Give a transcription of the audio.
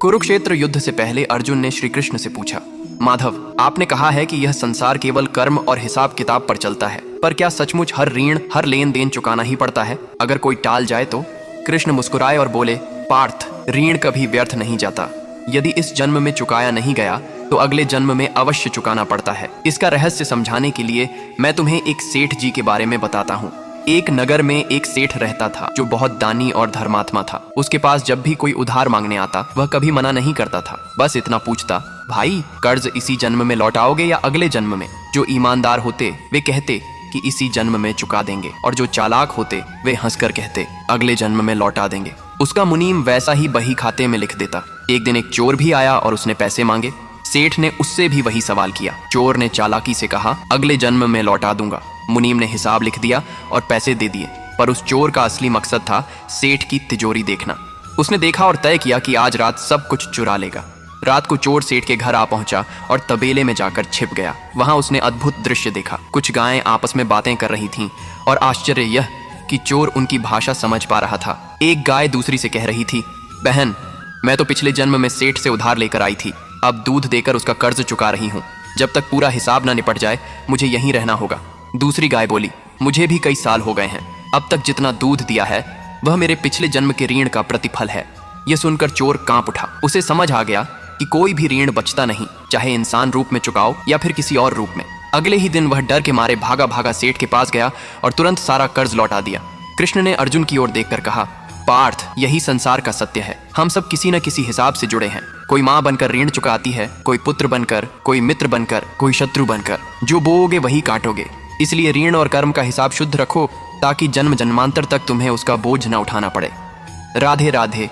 कुरुक्षेत्र युद्ध से पहले अर्जुन ने श्री कृष्ण से पूछा, माधव, आपने कहा है कि यह संसार केवल कर्म और हिसाब किताब पर चलता है, पर क्या सचमुच हर ऋण, हर लेन देन चुकाना ही पड़ता है? अगर कोई टाल जाए तो? कृष्ण मुस्कुराए और बोले, पार्थ, ऋण कभी व्यर्थ नहीं जाता। यदि इस जन्म में चुकाया नहीं गया तो अगले जन्म में अवश्य चुकाना पड़ता है। इसका रहस्य समझाने के लिए मैं तुम्हें एक सेठ जी के बारे में बताता हूँ। एक नगर में एक सेठ रहता था जो बहुत दानी और धर्मात्मा था। उसके पास जब भी कोई उधार मांगने आता वह कभी मना नहीं करता था। बस इतना पूछता, भाई कर्ज इसी जन्म में लौटाओगे या अगले जन्म में? जो ईमानदार होते वे कहते कि इसी जन्म में चुका देंगे, और जो चालाक होते वे हंसकर कहते अगले जन्म में लौटा देंगे। उसका मुनीम वैसा ही बही खाते में लिख देता। एक दिन एक चोर भी आया और उसने पैसे मांगे। सेठ ने उससे भी वही सवाल किया। चोर ने चालाकी से कहा, अगले जन्म में लौटा दूंगा। मुनीम ने हिसाब लिख दिया और पैसे दे दिए, पर उस चोर का असली मकसद था सेठ की तिजोरी देखना। उसने देखा और तय किया कि आज रात सब कुछ चुरा लेगा। रात को चोर सेठ के घर आ पहुंचा और तबेले में जाकर छिप गया। वहां उसने अद्भुत दृश्य देखा। कुछ गायें आपस में बातें कर रही थीं और आश्चर्य यह कि चोर उनकी भाषा समझ पा रहा था। एक गाय दूसरी से कह रही थी, बहन, मैं तो पिछले जन्म में सेठ से उधार लेकर आई थी, अब दूध देकर उसका कर्ज चुका रही हूँ। जब तक पूरा हिसाब न निपट जाए मुझे यहीं रहना होगा। दूसरी गाय बोली, मुझे भी कई साल हो गए हैं, अब तक जितना दूध दिया है वह मेरे पिछले जन्म के ऋण का प्रतिफल है। यह सुनकर चोर कांप उठा। उसे समझ आ गया कि कोई भी ऋण बचता नहीं, चाहे इंसान रूप में चुकाओ या फिर किसी और रूप में। अगले ही दिन वह डर के मारे भागा भागा सेठ के पास गया और तुरंत सारा कर्ज लौटा दिया। कृष्ण ने अर्जुन की ओर देखकर कहा, पार्थ, यही संसार का सत्य है। हम सब किसी न किसी हिसाब से जुड़े हैं। कोई माँ बनकर ऋण चुकाती है, कोई पुत्र बनकर, कोई मित्र बनकर, कोई शत्रु बनकर। जो बोओगे वही काटोगे। इसलिए ऋण और कर्म का हिसाब शुद्ध रखो ताकि जन्म जन्मांतर तक तुम्हें उसका बोझ न उठाना पड़े। राधे राधे।